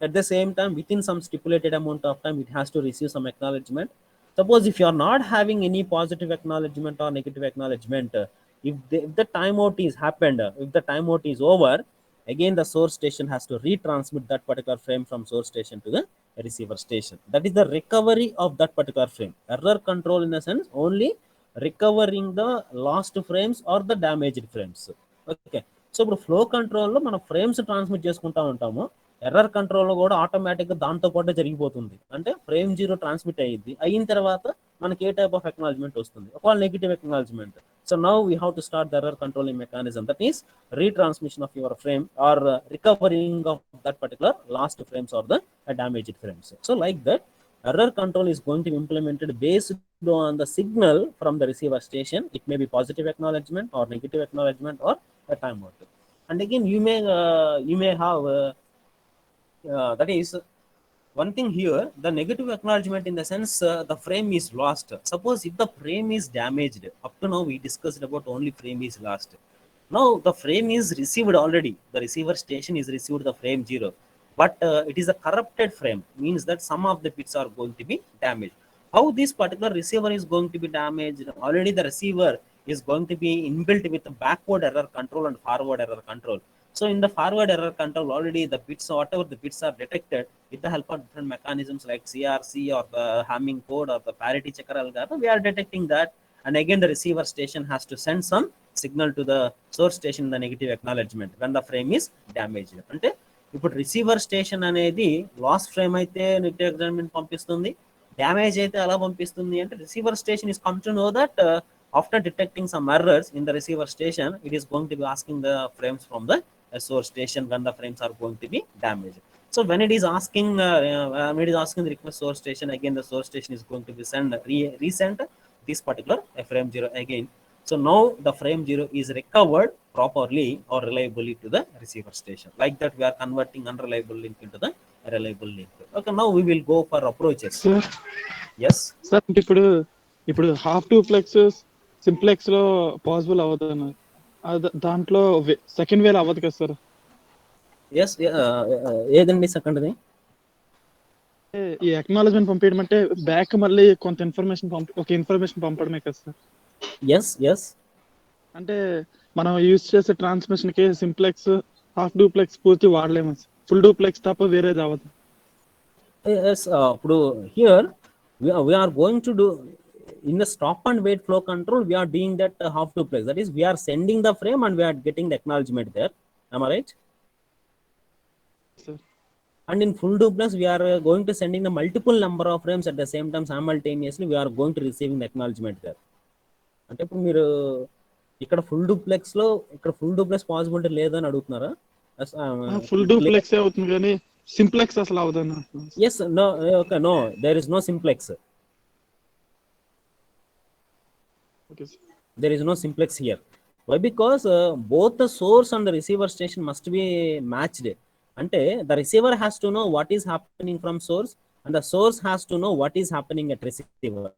At the same time, within some stipulated amount of time, it has to receive some acknowledgement. Suppose if you are not having any positive acknowledgement or negative acknowledgement, if the timeout is happened, if the timeout is over, again the source station has to retransmit that particular frame from source station to the receiver station. That is the recovery of that particular frame. Error control in a sense only recovering the lost frames or the damaged frames. Okay, so ఇప్పుడు flow కంట్రోల్లో మనం frames transmit చేసుకుంటా ఉంటాము, error కంట్రోల్లో కూడా ఆటోమేటిక్గా దాంతో పాటు జరిగిపోతుంది. అంటే ఫ్రేమ్ 0 ట్రాన్స్మిట్ అయ్యింది, అయిన తర్వాత మనకి ఏ టైప్ ఆఫ్ అక్నాలజ్మెంట్ వస్తుంది, ఒకవేళ negative acknowledgement. So now we have to start the error controlling mechanism, that is retransmission of your frame or recovering of that particular lost frames or the damaged frames. So like that, error control is going to be implemented based on the signal from the receiver station. It may be positive acknowledgement or negative acknowledgement or a timeout. And again, you may have that is one thing here, the negative acknowledgement in the sense the frame is lost. Suppose if the frame is damaged, up to now we discussed about only frame is lost. Now the frame is received already, the receiver station is received the frame 0, but it is a corrupted frame, means that some of the bits are going to be damaged. How this particular receiver is going to be damaged? Already the receiver is going to be inbuilt with backward error control and forward error control. So in the forward error control, already the bits, whatever the bits are detected with the help of different mechanisms like CRC or the Hamming code or the parity checker algorithm, we are detecting that. And again, the receiver station has to send some signal to the source station in the negative acknowledgement when the frame is damaged. అంటే ఇప్పుడు receiver station అనేది last frame అయితే negative acknowledgement పంపిస్తుంది, damage అయితే ఎలా పంపిస్తుంది అంటే receiver station is come to know that after detecting some errors in the receiver station, it is going to be asking the frames from the source station when the frames are going to be damaged. So when it is asking the request source station, again the source station is going to be resent this particular frame 0 again. So now the frame 0 is recovered properly or reliably to the receiver station. Like that, we are converting unreliable link into the reliable link. Okay, now we will go for approaches. Sir, Yes. sir, ఇప్పుడు half duplex simplex లో possible అవ్వదు అన్నారు. దాంట్లో second వేలో అవ్వదు కదా sir? Yes, ఏదండి సెకండ్ది? ఈ అక్నాలెడ్జ్మెంట్ పంపించడం అంటే బ్యాక్ మళ్ళీ కొంత ఇన్ఫర్మేషన్ పంపడమే కదా సార్? Yes yes. అంటే మనం యూజ్ చేసే ట్రాన్స్మిషన్ కి సింప్లెక్స్ హాఫ్ డూప్లెక్స్ పూర్తి వాడలేము, ఫుల్ డూప్లెక్స్ తప్ప వేరేది అవ్వదు. ఎస్, ఇప్పుడు here we are going to do in the stop and wait flow control, we are doing that half duplex, that is we are sending the frame and we are getting the acknowledgement there. Am I right? Sir. And in full duplex, we are going to sending the multiple number of frames at the same time simultaneously, we are going to receiving the acknowledgement there. అంటే ఇప్పుడు మీరు ఇక్కడ full duplex లో ఇక్కడ full duplex possibility లేదని అడుగుతున్నారా? Full duplex అవుతుంది కానీ సింప్లెక్స్ అసలు అవదన్నా? yes, no, okay, no, there is no simplex. Okay, sir. There is no simplex here. Why? Because both the source and the receiver station must be matched. Ante the receiver has to know what is happening from source and the source has to know what is happening at receiver.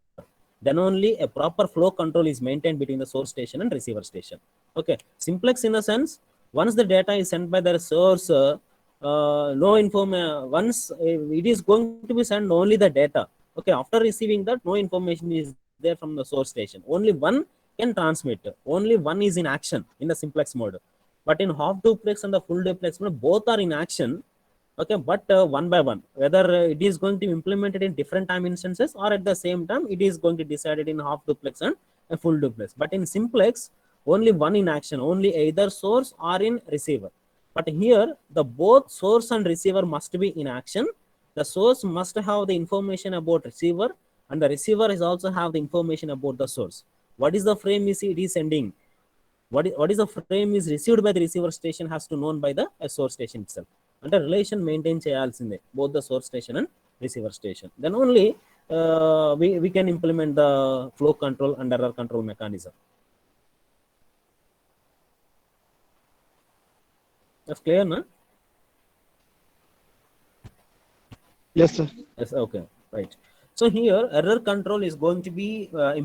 Then only a proper flow control is maintained between the source station and receiver station. Okay, simplex in the sense, once the data is sent by the source, no once it is going to be sent only the data. Okay, after receiving that, no information is there from the source station. Only one can transmit, only one is in action in the simplex mode. But in half duplex and the full duplex mode, both are in action. Okay, but one by one, whether it is going to be implemented in different time instances or at the same time it is going to be decided in half duplex and a full duplex. But in simplex, only one in action, only either source or in receiver. But here the both source and receiver must be in action. The source must have the information about receiver and the receiver is also have the information about the source. What is the frame is it is sending, what is the frame is received by the receiver station has to known by the source station itself. అంటే relation maintain చేయాల్సిందే both the source station and receiver station. Then only we can implement the flow control and error control mechanism. That's clear, na? Yes, sir. Yes, okay, right. So here error control is going to be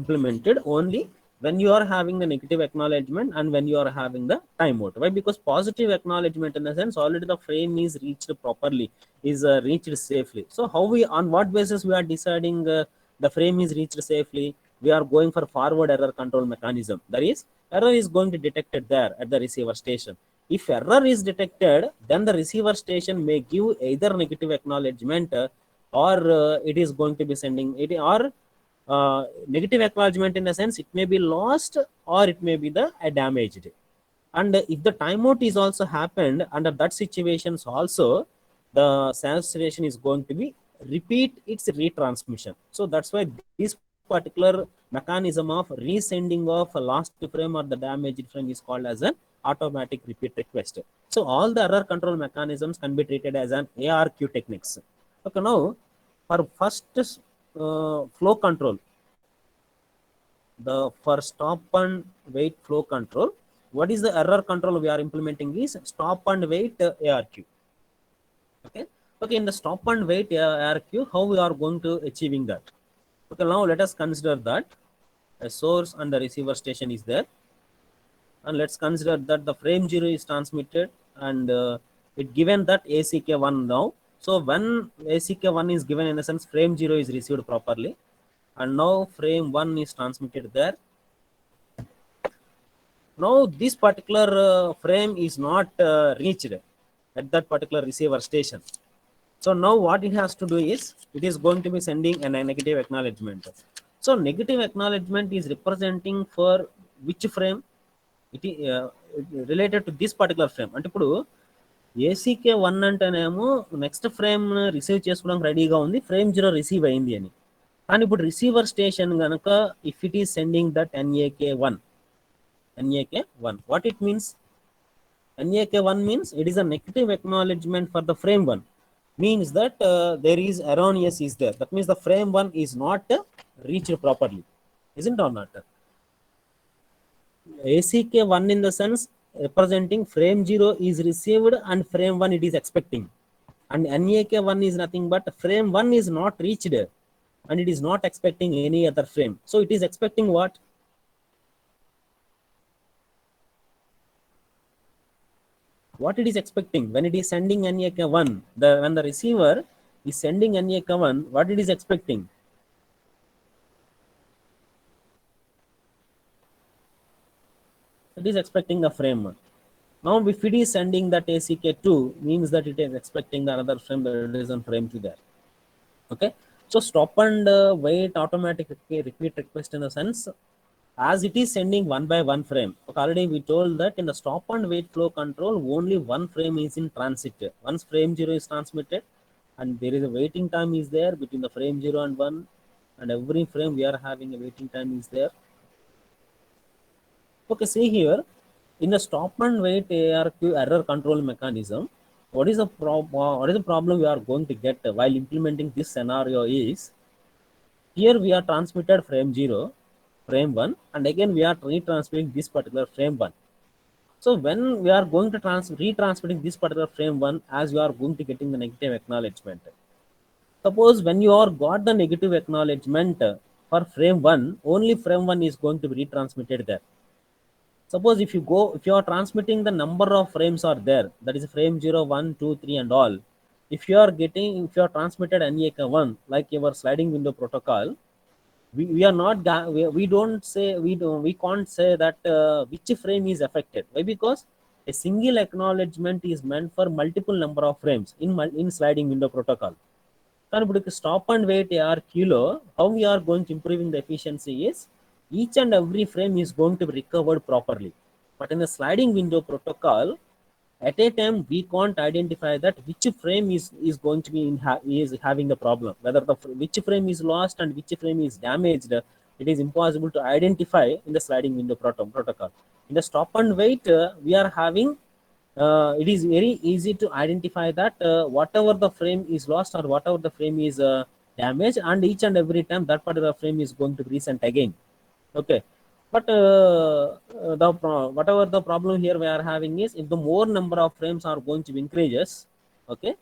implemented only when you are having the negative acknowledgement and when you are having the timeout. Why? Because positive acknowledgement in the sense already the frame is reached properly, is reached safely. So how we, on what basis we are deciding the frame is reached safely? We are going for forward error control mechanism. That is, error is going to detected there at the receiver station. If error is detected, then the receiver station may give either negative acknowledgement or it is going to be sending it, or negative acknowledgement in the sense it may be lost or it may be the damaged. And if the timeout is also happened under that situations also, the sales station is going to be repeat its retransmission. So that's why this particular mechanism of resending of a lost frame or the damaged frame is called as an automatic repeat request. So all the error control mechanisms can be treated as an ARQ techniques. Okay, now for first flow control, the for stop and wait flow control, what is the error control we are implementing is stop and wait ARQ. Okay, okay, in the stop and wait ARQ, how we are going to achieving that? Okay, now let us consider that a source and the receiver station is there, and let's consider that the frame 0 is transmitted, and it given that ACK1 now. So when ACK1 is given, in the sense frame 0 is received properly, and now frame 1 is transmitted there. Now this particular frame is not reached at that particular receiver station. So now what it has to do is, it is going to be sending a negative acknowledgement. So negative acknowledgement is representing for which frame? It is related to this particular frame. అంటే ఇప్పుడు ACK 1 అంటేనేమో next frame receive చేసుకోవడానికి రెడీగా ఉంది, frame 0 receive అయింది అని. కానీ ఇప్పుడు రిసీవర్ స్టేషన్ కనుక if it is sending that NAK1, what it means? NAK1 means it is a negative acknowledgement for the frame 1, means that there is erroneous is there. That means the frame 1 is not reached properly, isn't or not? ACK1 in the sense representing frame 0 is received and frame 1 it is expecting, and NAK1 is nothing but frame 1 is not reached and it is not expecting any other frame. So it is expecting what? What it is expecting when it is sending NAK1, when the receiver is sending NAK1, what it is expecting? It is expecting the frame. Now if it is sending that ACK2, means that it is expecting the another frame, that is on frame 2 there. Okay, so stop and wait automatic repeat request in the sense, as it is sending one by one frame. Okay, already we told that in the stop and wait flow control, only one frame is in transit. Once frame 0 is transmitted, and there is a waiting time is there between the frame 0 and 1, and every frame we are having a waiting time is there. Okay, see here, in the stop and wait ARQ error control mechanism, what is the problem we are going to get while implementing this scenario is, here we are transmitted frame 0, frame 1, and again we are retransmitting this particular frame 1. So when we are going to retransmitting this particular frame 1, as you are going to getting the negative acknowledgement. Suppose when you are got the negative acknowledgement for frame 1, only frame 1 is going to be retransmitted there. Suppose if you are transmitting the number of frames are there, that is frame 0, 1, 2, 3 and all. If you are transmitted NAK1 like your sliding window protocol, we are not we don't say we can't say that which frame is affected. Why? Because a single acknowledgement is meant for multiple number of frames in sliding window protocol. But stop and wait ARQ, how we are going to improving the efficiency is, each and every frame is going to be recovered properly. But in the sliding window protocol, at a time we can't identify that which frame is going to be is having the problem, whether which frame is lost and which frame is damaged. It is impossible to identify in the sliding window protocol. In the stop and wait, we are having it is very easy to identify that whatever the frame is lost or whatever the frame is damaged, and each and every time that particular frame is going to be resent again. Okay, but whatever the problem here we are having is, if the more number of frames are going to be increases, okay,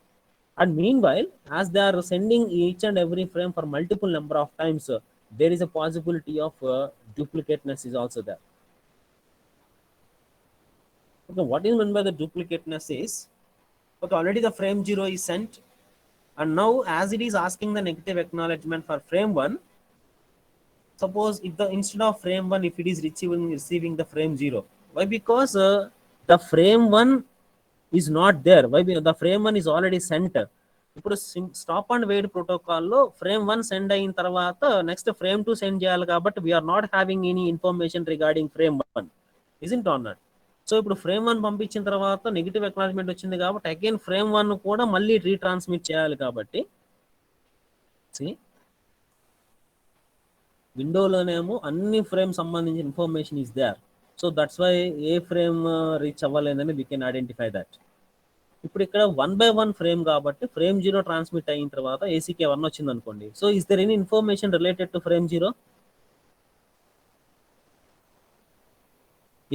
and meanwhile as they are sending each and every frame for multiple number of times, there is a possibility of duplicateness is also there. Okay, what is meant by the duplicateness is, okay, already the frame 0 is sent, and now as it is asking the negative acknowledgement for frame 1, suppose if the instead of frame 1, if it is receiving the frame 0. Why? Because the frame 1 is not there. Why? Because the frame 1 is already sent. ఇప్పుడు stop and wait ప్రోటోకాల్లో frame 1 send అయిన తర్వాత next frame 2 send చేయాలి, కాబట్టి we are not having any information regarding frame 1, isn't on not. So ఇప్పుడు frame 1 పంపించిన తర్వాత negative acknowledgement వచ్చింది కాబట్టి అగైన్ ఫ్రేమ్ 1 కూడా మళ్ళీ రీట్రాన్స్మిట్ చేయాలి. కాబట్టి విండోలోనేమో అన్ని ఫ్రేమ్ సంబంధించిన information is there. So that's why ఏ ఫ్రేమ్ రీచ్ అవ్వలేదని వీ కెన్ ఐడెంటిఫై దట్. ఇప్పుడు ఇక్కడ 1/1 ఫ్రేమ్ కాబట్టి ఫ్రేమ్ 0 ట్రాన్స్మిట్ అయిన తర్వాత ఏసీకే 1 వచ్చింది అనుకోండి. So is there any information related to frame 0?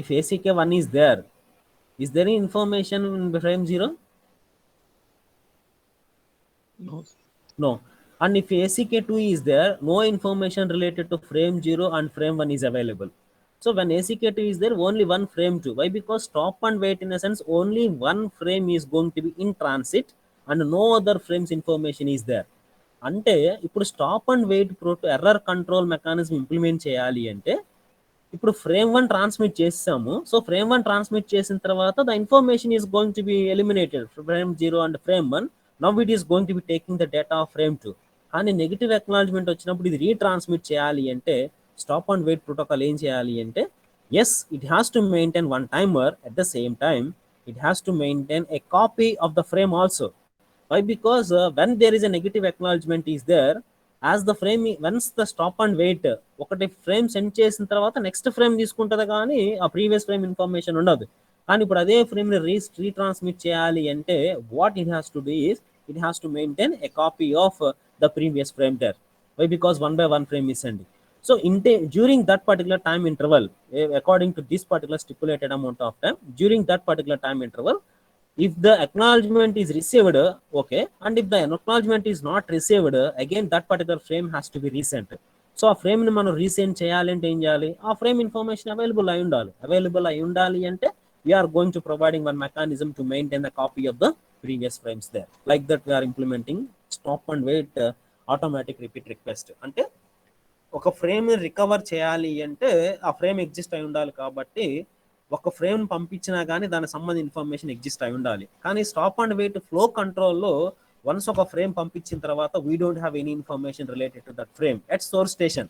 If ACK1 is there, is there any information in frame 0? No. No. And if ACK2 is there, no information related to frame 0 and frame 1 is available. So when ACK2 is there, only one frame 2. Why? Because stop and wait, in a sense, only one frame is going to be in transit and no other frames information is there. అంటే ఇప్పుడు stop and wait error control mechanism implement చేయాలి అంటే ఇప్పుడు frame 1 transmit చేసాము. So frame 1 transmit చేసిన తర్వాత the information is going to be eliminated frame 0 and frame 1. Now it is going to be taking the data of frame 2. కానీ negative acknowledgement వచ్చినప్పుడు ఇది retransmit చేయాలి అంటే స్టాప్ అండ్ వెయిట్ ప్రోటోకాల్ ఏం చేయాలి అంటే, yes it has to maintain one timer, at the same time it has to maintain a copy of the frame also. Why? Because when there is a negative acknowledgement is there, as the frame once the stop and wait ఒకటి frame send చేసిన తర్వాత next frame తీసుకుంటుంది కానీ ఆ previous frame information ఉండదు. కానీ ఇప్పుడు అదే ఫ్రేమ్ని రీట్రాన్స్మిట్ చేయాలి అంటే what it has to do is it has to maintain a copy of the previous frame there. Why? Because 1/1 frame is sending. So during that particular time interval, according to this particular stipulated amount of time, during that particular time interval, if the acknowledgement is received, okay, and if the acknowledgement is not received, again that particular frame has to be resent. So ఆ ఫ్రేమ్ని మనం resend చేయాలంటే ఏం చేయాలి? ఆ frame information available అయి ఉండాలి అంటే we are going to providing one mechanism to maintain the copy of the previous frames there. Like that we are implementing stop and wait automatic repeat request. అంటే ఒక ఫ్రేమ్ రికవర్ చేయాలి అంటే ఆ ఫ్రేమ్ ఎగ్జిస్ట్ అయి ఉండాలి కాబట్టి ఒక ఫ్రేమ్ పంపించినా కానీ దానికి సంబంధించిన ఇన్ఫర్మేషన్ ఎగ్జిస్ట్ అయి ఉండాలి. కానీ స్టాప్ అండ్ వెయిట్ ఫ్లో కంట్రోల్లో వన్స్ ఒక ఫ్రేమ్ పంపించిన తర్వాత we don't have any information related to that frame at source station,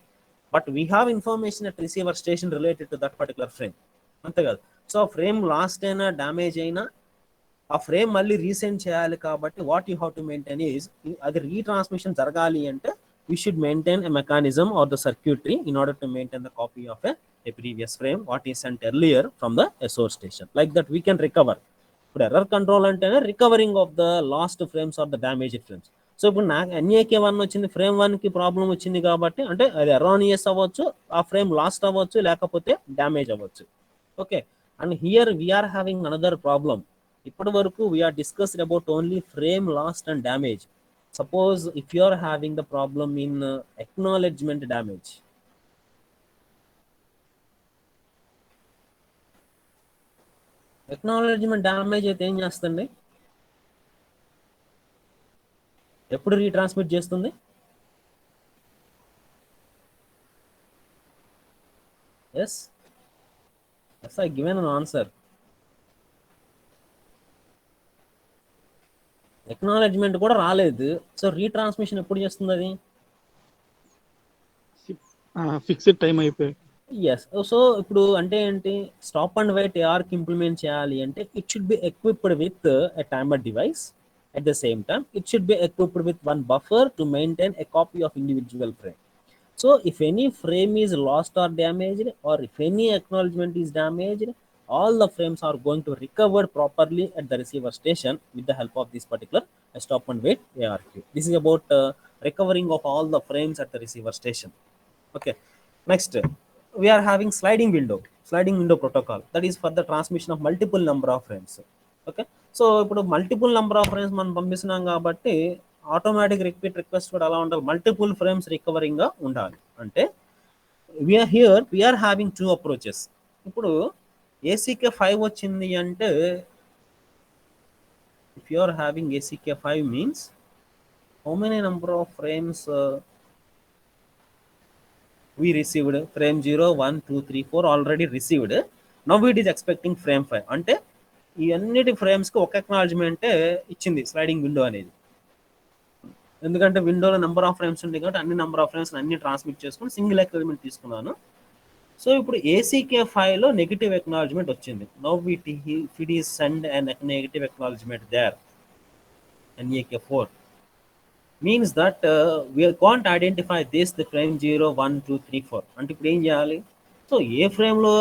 but we have information at receiver station related to that particular frame. అంతే కదా? So frame last అయినా damage అయినా ఆ frame మళ్ళీ resend చేయాలి కాబట్టి what you have to maintain is, అది retransmission జరగాలి అంటే we should maintain a mechanism or the circuitry in order to maintain the copy of a previous frame what is sent earlier from the source station. Like that we can recover. ఇప్పుడు error control అంటేనే recovering of the lost frames or the damaged frames. So ఇప్పుడు నాకు NAK1 వచ్చింది, frame 1కి problem వచ్చింది కాబట్టి అంటే అది ఎర్రానియస్ అవ్వచ్చు, ఆ ఫ్రేమ్ లాస్ట్ అవ్వచ్చు, లేకపోతే డ్యామేజ్ అవ్వచ్చు. Okay, and here we are having another problem. ఇప్పటి వరకు we are discussed about only frame lost and damage. Suppose if you are having the problem in acknowledgement damage, acknowledgement damage అయితే ఏం చేస్తుంది? ఎప్పుడు రీట్రాన్స్మిట్ చేస్తుంది? Yes yes I given an answer. Acknowledgement కూడా రాలేదు, so retransmission ఎప్పుడు చేస్తుంది అది? ఫిక్స్డ్ టైం అయిపోయి. ఎస్. సో ఇప్పుడు అంటే ఏంటి? స్టాప్ అండ్ వెయిట్ ARకి ఇంప్లిమెంట్ చేయాలి అంటే it should be equipped with a timer device. At the same time, it should be equipped with one buffer to maintain a copy of individual frame. So if any frame is lost or damaged, or if any acknowledgement is damaged, all the frames are going to recover properly at the receiver station with the help of this particular stop and wait ARQ. This is about recovering of all the frames at the receiver station. Okay, next we are having sliding window protocol, that is for the transmission of multiple number of frames. Okay, so ఇప్పుడు multiple number of frames మనం పంపిస్తున్నాం కాబట్టి automatic repeat request కూడా అలా ఉండాలి, multiple frames రికవరింగ్గా ఉండాలి. అంటే we are having two approaches. ఇప్పుడు ACK5 వచ్చింది అంటే if you are having ACK5 means how many number of frames we received? Frame 0, 1, 2, 3, 4 already received. Now it is expecting frame 5. అంటే ఈ అన్నిటి ఫ్రేమ్స్కి ఒక అక్నాలజ్మెంటే ఇచ్చింది స్లైడింగ్ విండో అనేది. ఎందుకంటే విండోలో నెంబర్ ఆఫ్ ఫ్రేమ్స్ ఉంది కాబట్టి అన్ని నెంబర్ ఆఫ్ ఫ్రేమ్స్ అన్ని ట్రాన్స్మిట్ చేసుకుని సింగిల్ అక్నాలజ్మెంట్ తీసుకున్నాను. సో ఇప్పుడు ACK5లో నెగిటివ్ అక్నాలజ్మెంట్ వచ్చింది. Now it is send and negative acknowledgement there NAK4. means that we can't identify this the frame 0 1 2 3 4 అంటే ఇప్పుడు ఏం చేయాలి? సో ఏ ఫ్రేమ్లో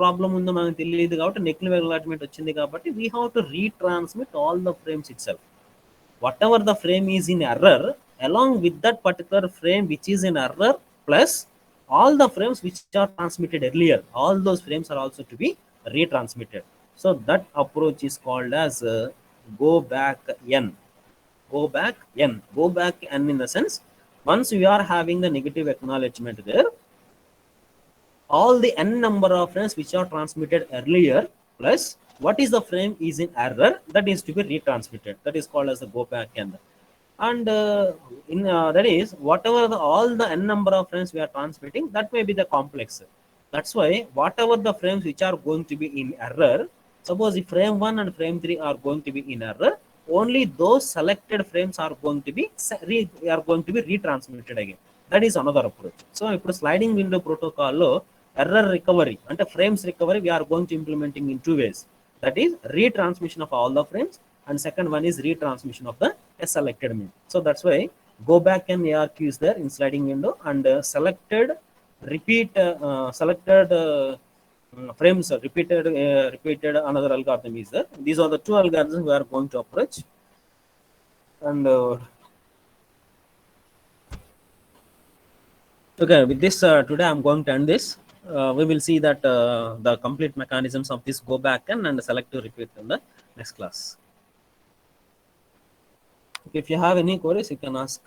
ప్రాబ్లం ఉందో మనకు తెలియదు కాబట్టి నెక్లెర్ అలాట్మెంట్ వచ్చింది కాబట్టి we have to retransmit all the frames itself. Whatever the frame is in error, along with that particular frame which is in error, plus all the frames which are transmitted earlier, all those frames are also to be retransmitted. So that approach is called as go back n. Go back n. Go back n in the sense, once you are having the negative acknowledgement there, all the n number of frames which are transmitted earlier plus what is the frame is in error, that is to be retransmitted. That is called as the go back n. And that is whatever all the n number of frames we are transmitting, that may be the complex. That's why whatever the frames which are going to be in error, suppose if frame 1 and frame 3 are going to be in error, only those selected frames are going to be retransmitted again. That is another approach. So ఇప్పుడు sliding window protocol లో error recovery అంటే frames recovery we are going to implementing in two ways. That is retransmission of all the frames, and second one is retransmission of the selected mean. So that's why go back and ARQ is there in sliding window, and selected frames repeated another algorithm is there. These are the two algorithms we are going to approach. And okay, with this today I'm going to end this. We will see that the complete mechanisms of this go back and selective repeat in the next class. Okay, if you have any queries, you can ask.